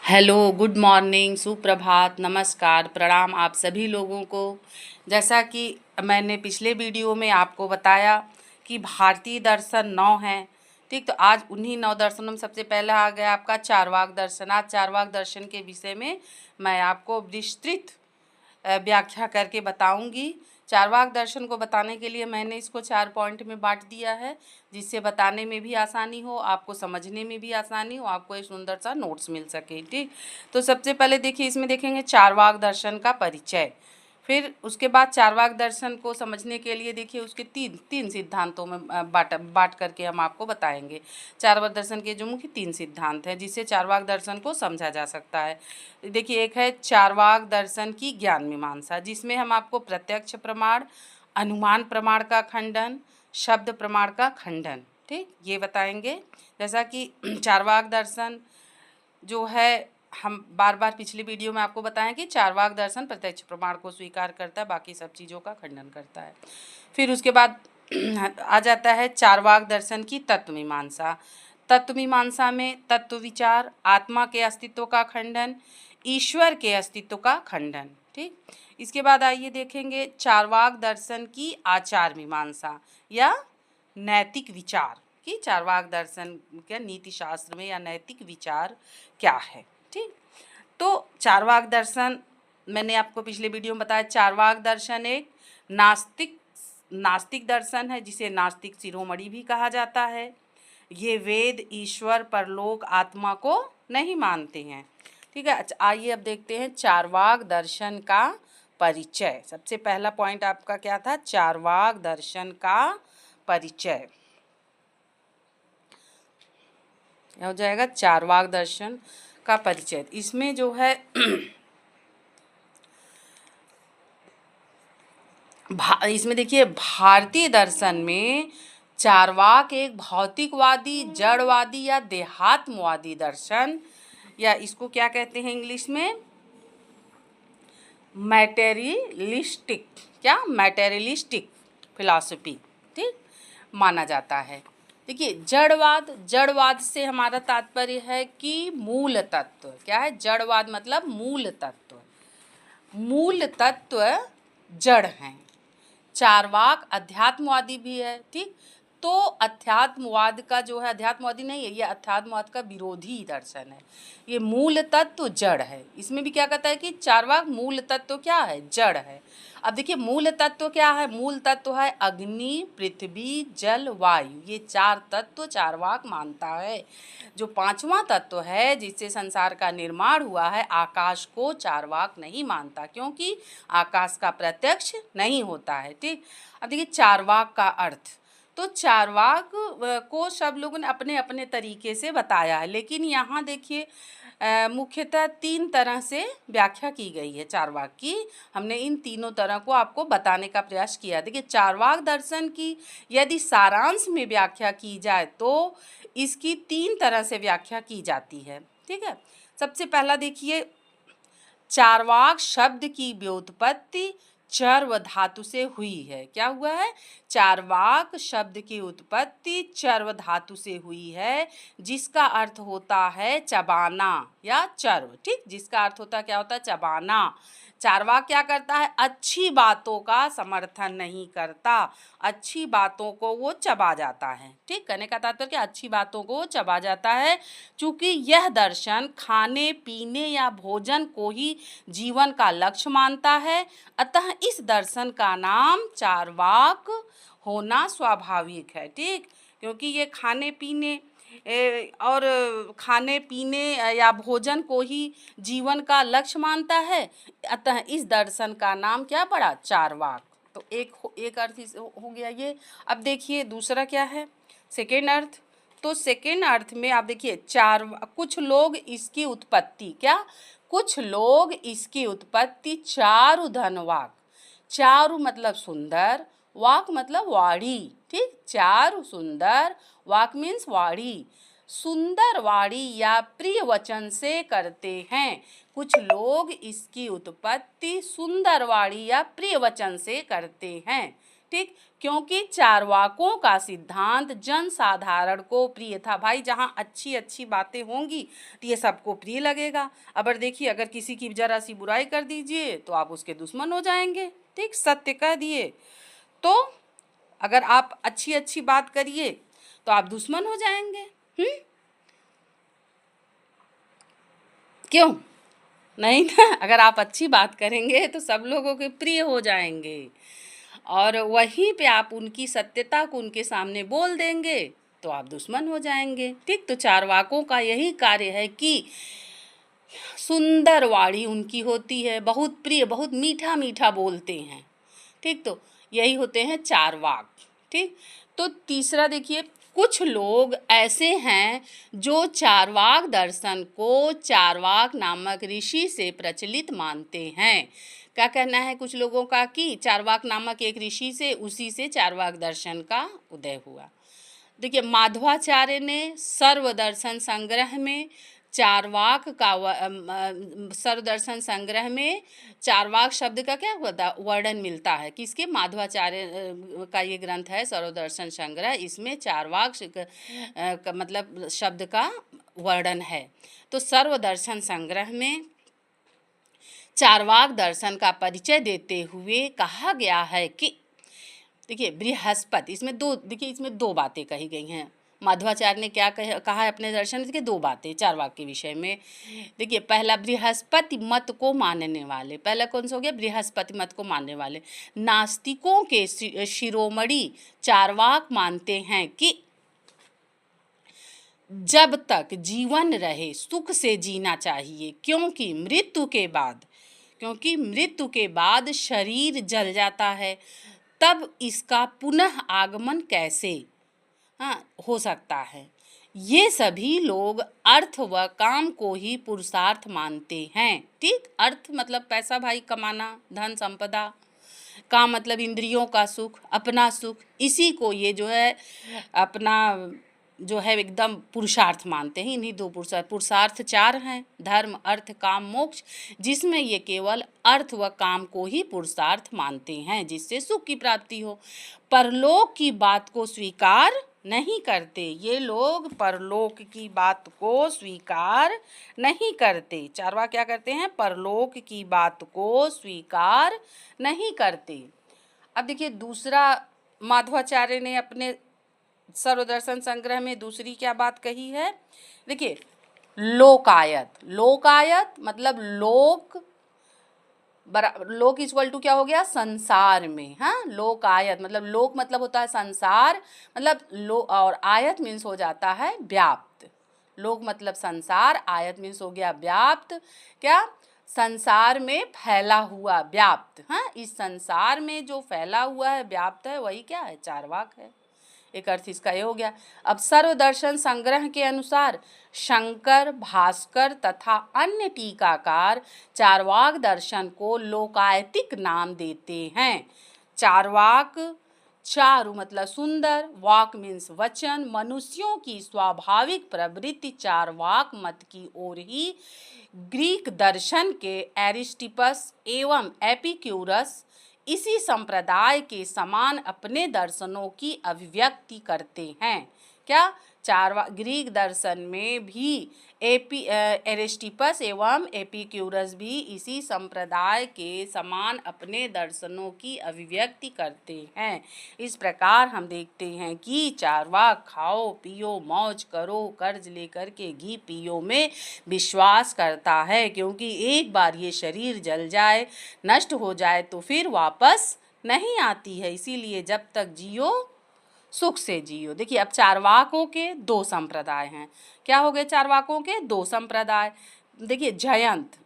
Hello, good morning, सुप्रभात, नमस्कार, प्रणाम आप सभी लोगों को। जैसा कि मैंने पिछले वीडियो में आपको बताया कि भारतीय दर्शन 9 हैं, ठीक। तो आज उन्हीं 9 दर्शनों में सबसे पहला आ गया आपका चारवाक दर्शन। आज चारवाक दर्शन के विषय में मैं आपको विस्तृत व्याख्या करके बताऊंगी। चारवाक दर्शन को बताने के लिए मैंने इसको 4 पॉइंट में बांट दिया है, जिससे बताने में भी आसानी हो, आपको समझने में भी आसानी हो, आपको एक सुंदर सा नोट्स मिल सके, ठीक। तो सबसे पहले देखिए, इसमें देखेंगे चारवाक दर्शन का परिचय। फिर उसके बाद चारवाक दर्शन को समझने के लिए देखिए उसके तीन सिद्धांतों में बांट करके हम आपको बताएंगे। चारवाक दर्शन के जो मुख्य 3 सिद्धांत हैं जिससे चारवाक दर्शन को समझा जा सकता है। देखिए, एक है चारवाक दर्शन की ज्ञान मीमांसा, जिसमें हम आपको प्रत्यक्ष प्रमाण, अनुमान प्रमाण का खंडन, शब्द प्रमाण का खंडन, ठीक, ये बताएंगे। जैसा कि चारवाक दर्शन जो है, हम बार बार पिछली वीडियो में आपको बताएं कि चारवाक दर्शन प्रत्यक्ष प्रमाण को स्वीकार करता है, बाकी सब चीज़ों का खंडन करता है। फिर उसके बाद आ जाता है चारवाक दर्शन की तत्व मीमांसा। तत्व मीमांसा में तत्व विचार, आत्मा के अस्तित्व का खंडन, ईश्वर के अस्तित्व का खंडन, ठीक। इसके बाद आइए देखेंगे चारवाक दर्शन की आचार मीमांसा या नैतिक विचार, कि चारवाक दर्शन के नीति शास्त्र में या नैतिक विचार क्या है, ठीक। तो चारवाक दर्शन मैंने आपको पिछले वीडियो में बताया, चारवाक दर्शन एक नास्तिक दर्शन है, जिसे नास्तिक शिरोमणि भी कहा जाता है। ये वेद, ईश्वर, परलोक, आत्मा को नहीं मानते हैं, ठीक है। अच्छा, आइए अब देखते हैं चारवाक दर्शन का परिचय। सबसे पहला पॉइंट आपका क्या था? चारवाक दर्शन का परिचय हो जाएगा चारवाक दर्शन का परिचय। इसमें जो है इसमें देखिए, भारतीय दर्शन में चारवाक एक भौतिकवादी, जड़वादी या देहात्मवादी दर्शन, या इसको क्या कहते हैं इंग्लिश में, मैटेरियलिस्टिक, मैटेरियलिस्टिक फिलॉसफी, ठीक, माना जाता है। देखिए, जड़वाद से हमारा तात्पर्य है कि मूल तत्व क्या है? जड़वाद मतलब मूल तत्व जड़ हैं। चारवाक अध्यात्मवादी भी है, ठीक। तो अध्यात्मवाद का जो है, अध्यात्मवादी नहीं है, ये अध्यात्मवाद का विरोधी दर्शन है। ये मूल तत्व जड़ है। इसमें भी क्या कहता है कि चारवाक मूल तत्व क्या है? जड़ है। अब देखिए, मूल तत्व क्या है? मूल तत्व है अग्नि, पृथ्वी, जल, वायु। ये 4 तत्व चारवाक मानता है। जो 5वां तत्व है जिससे संसार का निर्माण हुआ है, आकाश को चारवाक नहीं मानता, क्योंकि आकाश का प्रत्यक्ष नहीं होता है, ठीक। अब देखिए चारवाक का अर्थ, तो चारवाक को सब लोगों ने अपने अपने तरीके से बताया है, लेकिन यहाँ देखिए मुख्यतः 3 तरह से व्याख्या की गई है चारवाक की। हमने इन तीनों तरह को आपको बताने का प्रयास किया। देखिए, चारवाक दर्शन की यदि सारांश में व्याख्या की जाए तो इसकी 3 तरह से व्याख्या की जाती है, ठीक है। सबसे पहला देखिए, चारवाक शब्द की व्युत्पत्ति चर्व धातु से हुई है। क्या हुआ है? चारवाक शब्द की उत्पत्ति चर्व धातु से हुई है, जिसका अर्थ होता है चबाना या चर्व, ठीक। जिसका अर्थ होता है, क्या होता है? चबाना। चारवाक क्या करता है? अच्छी बातों का समर्थन नहीं करता, अच्छी बातों को वो चबा जाता है, ठीक। कहने का तात्पर्य क्या? अच्छी बातों को चबा जाता है। चूँकि यह दर्शन खाने पीने या भोजन को ही जीवन का लक्ष्य मानता है, अतः इस दर्शन का नाम चारवाक होना स्वाभाविक है, ठीक। क्योंकि ये खाने पीने या भोजन को ही जीवन का लक्ष्य मानता है, अतः इस दर्शन का नाम क्या पड़ा? चारवाक। तो एक अर्थ हो गया ये। अब देखिए दूसरा क्या है, सेकेंड अर्थ। तो सेकेंड अर्थ में आप देखिए, कुछ लोग इसकी उत्पत्ति चारु धनवाक, चारु मतलब सुंदर, वाक मतलब वाणी, ठीक। चारु सुंदर, वाक मीन्स वाणी, सुंदर वाणी या प्रिय वचन से करते हैं। कुछ लोग इसकी उत्पत्ति सुंदर वाणी या प्रिय वचन से करते हैं, ठीक, क्योंकि चारवाकों का सिद्धांत जनसाधारण को प्रिय था। भाई जहाँ अच्छी अच्छी बातें होंगी तो ये सबको प्रिय लगेगा। अगर देखिए, अगर किसी की जरा सी बुराई कर दीजिए तो आप उसके दुश्मन हो जाएंगे। ठीक, सत्य कह दिए तो अगर आप अच्छी अच्छी बात करिए तो आप दुश्मन हो जाएंगे। क्यों नहीं ना? अगर आप अच्छी बात करेंगे तो सब लोगों के प्रिय हो जाएंगे, और वहीं पे आप उनकी सत्यता को उनके सामने बोल देंगे तो आप दुश्मन हो जाएंगे। ठीक, तो चारवाकों का यही कार्य है कि सुंदर वाणी उनकी होती है, बहुत प्रिय, बहुत मीठा मीठा बोलते हैं। ठीक, तो यही होते हैं चारवाक। ठीक, तो तीसरा देखिए, कुछ लोग ऐसे हैं जो चारवाक दर्शन को चारवाक नामक ऋषि से प्रचलित मानते हैं। क्या कहना है कुछ लोगों का कि चारवाक नामक एक ऋषि से, उसी से चारवाक दर्शन का उदय हुआ। देखिए, माधवाचार्य ने सर्वदर्शन संग्रह में चारवाक का सर्वदर्शन संग्रह में चारवाक शब्द का क्या वर्णन मिलता है। किसके? माधवाचार्य का ये ग्रंथ है सर्वदर्शन संग्रह। इसमें चारवाक का मतलब शब्द का वर्णन है। तो सर्वदर्शन संग्रह में चारवाक दर्शन का परिचय देते हुए कहा गया है कि देखिए, बृहस्पति, इसमें दो बातें कही गई हैं। माधवाचार्य ने क्या कहा है अपने दर्शन के? दो बातें चारवाक के विषय में। देखिए, पहला, बृहस्पति मत को मानने वाले, पहला कौन सा हो गया? बृहस्पति मत को मानने वाले नास्तिकों के शिरोमणि चारवाक मानते हैं कि जब तक जीवन रहे सुख से जीना चाहिए, क्योंकि मृत्यु के बाद शरीर जल जाता है, तब इसका पुनः आगमन कैसे हो सकता है। ये सभी लोग अर्थ व काम को ही पुरुषार्थ मानते हैं। ठीक, अर्थ मतलब पैसा भाई कमाना, धन संपदा, काम मतलब इंद्रियों का सुख, अपना सुख, इसी को ये जो है अपना जो है एकदम पुरुषार्थ मानते हैं। इन्हीं दो पुरुषार्थ चार हैं, धर्म, अर्थ, काम, मोक्ष, जिसमें ये केवल अर्थ व काम को ही पुरुषार्थ मानते हैं जिससे सुख की प्राप्ति हो। परलोक की बात को स्वीकार नहीं करते। ये लोग परलोक की बात को स्वीकार नहीं करते। चारवाक क्या करते हैं? परलोक की बात को स्वीकार नहीं करते। अब देखिए, दूसरा माधवाचार्य ने अपने सर्वदर्शन संग्रह में दूसरी क्या बात कही है? देखिए, लोकायत मतलब लोक इक्वल टू क्या हो गया? संसार में। हाँ, लोकायत मतलब लोक मतलब होता है संसार, मतलब और आयत मीन्स हो जाता है व्याप्त। लोक मतलब संसार, आयत मीन्स हो गया व्याप्त। क्या? संसार में फैला हुआ, व्याप्त। हाँ, इस संसार में जो फैला हुआ है, व्याप्त है, वही क्या है? चारवाक है। एक अर्थ इसका ये हो गया। अब सर्वदर्शन संग्रह के अनुसार शंकर, भास्कर तथा अन्य टीकाकार चारवाक दर्शन को लोकायतिक नाम देते हैं। चारवाक, चारु मतलब सुंदर, वाक मीन्स वचन, मनुष्यों की स्वाभाविक प्रवृत्ति चारवाक मत की ओर ही ग्रीक दर्शन के एरिस्टिपस एवं एपिक्यूरस इसी संप्रदाय के समान अपने दर्शनों की अभिव्यक्ति करते हैं। क्या? ग्रीक दर्शन में भी एरिस्टिपस एवं एपिक्यूरस भी इसी संप्रदाय के समान अपने दर्शनों की अभिव्यक्ति करते हैं। इस प्रकार हम देखते हैं कि चारवाक खाओ पियो मौज करो कर्ज लेकर के घी पियो में विश्वास करता है, क्योंकि एक बार ये शरीर जल जाए, नष्ट हो जाए तो फिर वापस नहीं आती है। इसीलिए जब तक जियो सुख से जियो। देखिए, अब चारवाकों के दो संप्रदाय हैं। क्या हो गए? चारवाकों के दो संप्रदाय। देखिए, जयंत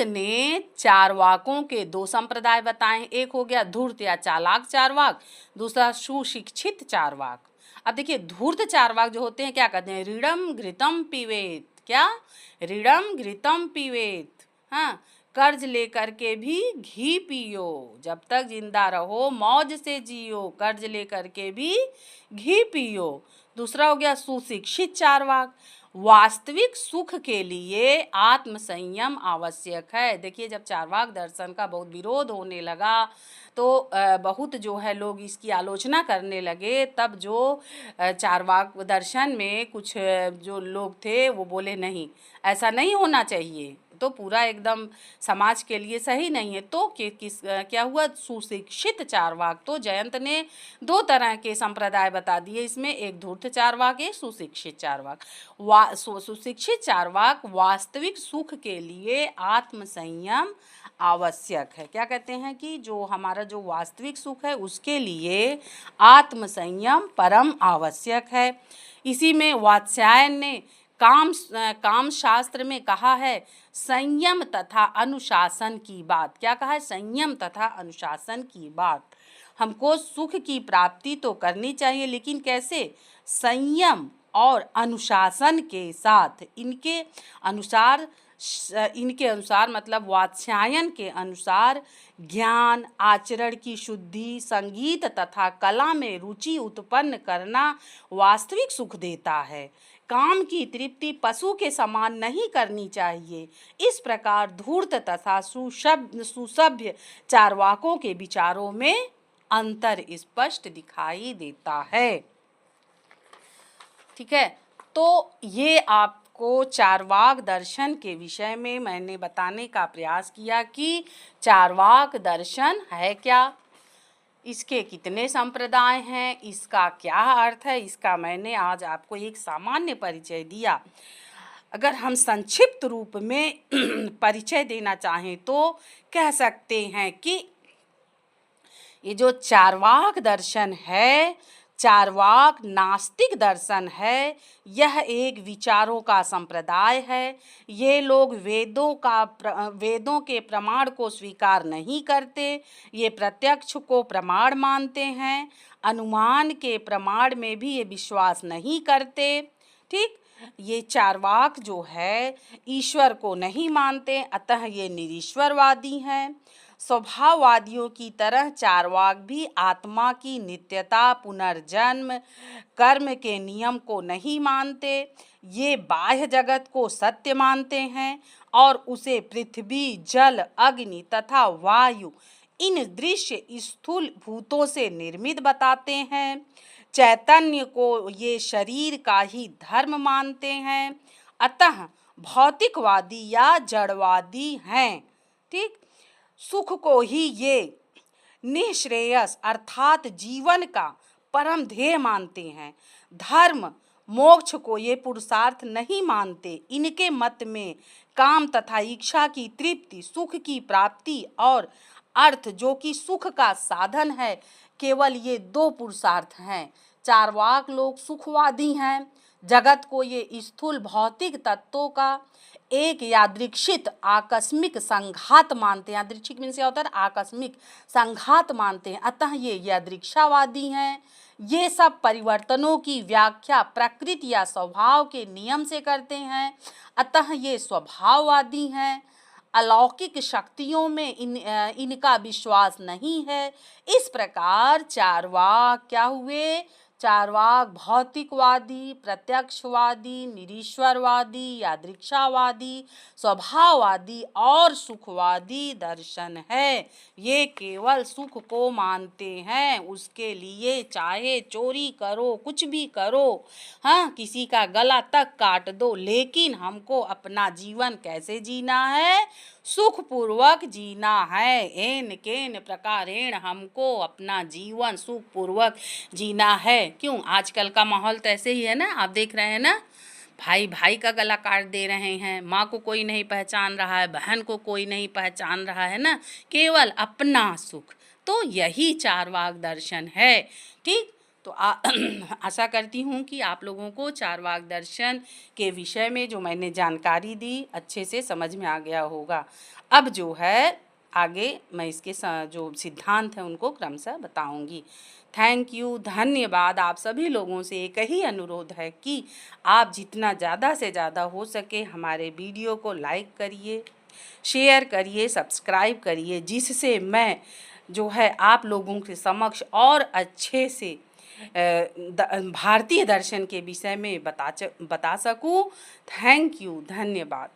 ने चारवाकों के दो संप्रदाय बताए। एक हो गया धूर्त या चालाक चारवाक, दूसरा सुशिक्षित चारवाक। अब देखिए, धूर्त चारवाक जो होते हैं क्या कहते हैं? ऋणम घृतम पीवेत। क्या? ऋणम घृतम पीवेत। हाँ, कर्ज लेकर के भी घी पियो, जब तक जिंदा रहो मौज से जियो, कर्ज लेकर के भी घी पियो। दूसरा हो गया सुशिक्षित चारवाक। वास्तविक सुख के लिए आत्म संयम आवश्यक है। देखिए, जब चार्वाक दर्शन का बहुत विरोध होने लगा तो बहुत जो है लोग इसकी आलोचना करने लगे, तब जो चार्वाक दर्शन में कुछ जो लोग थे वो बोले नहीं, ऐसा नहीं होना चाहिए, तो पूरा एकदम समाज के लिए सही नहीं है। तो क्या हुआ, सुशिक्षित चार्वाक, तो जयंत ने दो तरह के संप्रदाय बता दिए इसमें, एक धूर्त चार्वाक, एक सुशिक्षित चार्वाक। सुशिक्षित चार्वाक वास्तविक सुख के लिए आत्म संयम आवश्यक है। क्या कहते हैं कि जो हमारा जो वास्तविक सुख है उसके लिए आत्म संयम परम आवश्यक है। इसी में वात्स्यायन ने काम शास्त्र में कहा है संयम तथा अनुशासन की बात। क्या कहा है? संयम तथा अनुशासन की बात। हमको सुख की प्राप्ति तो करनी चाहिए, लेकिन कैसे? संयम और अनुशासन के साथ। इनके अनुसार मतलब वात्स्यायन के अनुसार ज्ञान, आचरण की शुद्धि, संगीत तथा कला में रुचि उत्पन्न करना वास्तविक सुख देता है। काम की तृप्ति पशु के समान नहीं करनी चाहिए। इस प्रकार धूर्त तथा सुसभ्य चार्वाकों के विचारों में अंतर स्पष्ट दिखाई देता है। ठीक है, तो ये आपको चार्वाक दर्शन के विषय में मैंने बताने का प्रयास किया कि चार्वाक दर्शन है क्या, इसके कितने संप्रदाय हैं, इसका क्या अर्थ है, इसका मैंने आज आपको एक सामान्य परिचय दिया। अगर हम संक्षिप्त रूप में परिचय देना चाहें तो कह सकते हैं कि ये जो चार्वाक दर्शन है, चार्वाक नास्तिक दर्शन है, यह एक विचारों का संप्रदाय है। ये लोग वेदों के प्रमाण को स्वीकार नहीं करते, ये प्रत्यक्ष को प्रमाण मानते हैं, अनुमान के प्रमाण में भी ये विश्वास नहीं करते। ठीक, ये चार्वाक जो है ईश्वर को नहीं मानते, अतः ये निरीश्वरवादी हैं। स्वभाववादियों की तरह चार्वाक भी आत्मा की नित्यता, पुनर्जन्म, कर्म के नियम को नहीं मानते। ये बाह्य जगत को सत्य मानते हैं और उसे पृथ्वी, जल, अग्नि तथा वायु, इन दृश्य स्थूल भूतों से निर्मित बताते हैं। चैतन्य को ये शरीर का ही धर्म मानते हैं, अतः भौतिकवादी या जड़वादी हैं। ठीक, सुख को ही ये निःश्रेयस अर्थात जीवन का परम ध्येय मानते हैं। धर्म, मोक्ष को ये पुरुषार्थ नहीं मानते। इनके मत में काम तथा इच्छा की तृप्ति, सुख की प्राप्ति और अर्थ जो कि सुख का साधन है, केवल ये दो पुरुषार्थ हैं। चार्वाक लोग सुखवादी हैं, जगत को ये स्थूल भौतिक तत्वों का एक यादृच्छिक आकस्मिक संघात मानते हैं। यादृच्छिक मीन्स क्या होता है? आकस्मिक संघात मानते हैं, अतः ये यादृच्छावादी हैं। ये सब परिवर्तनों की व्याख्या प्रकृति या स्वभाव के नियम से करते हैं, अतः ये स्वभाववादी हैं। अलौकिक शक्तियों में इनका विश्वास नहीं है। इस प्रकार चार्वाक क्या हुए? चार्वाक भौतिकवादी, प्रत्यक्षवादी, निरीश्वरवादी, यादृच्छावादी, स्वभाववादी और सुखवादी दर्शन है। ये केवल सुख को मानते हैं, उसके लिए चाहे चोरी करो, कुछ भी करो, हाँ, किसी का गला तक काट दो, लेकिन हमको अपना जीवन कैसे जीना है? सुखपूर्वक जीना है। एन केन प्रकारेण हमको अपना जीवन सुखपूर्वक जीना है। क्यों? आजकल का माहौल तो ऐसे ही है ना, आप देख रहे हैं ना, भाई भाई का गला काट दे रहे हैं, माँ को कोई नहीं पहचान रहा है, बहन को कोई नहीं पहचान रहा है ना, केवल अपना सुख। तो यही चार्वाक दर्शन है। ठीक, तो आशा करती हूँ कि आप लोगों को चार्वाक दर्शन के विषय में जो मैंने जानकारी दी अच्छे से समझ में आ गया होगा। अब जो है आगे मैं इसके जो सिद्धांत हैं उनको क्रमशः बताऊंगी। थैंक यू, धन्यवाद। आप सभी लोगों से एक ही अनुरोध है कि आप जितना ज़्यादा से ज़्यादा हो सके हमारे वीडियो को लाइक करिए, शेयर करिए, सब्सक्राइब करिए, जिससे मैं जो है आप लोगों के समक्ष और अच्छे से भारतीय दर्शन के विषय में बता सकूं। थैंक यू, धन्यवाद।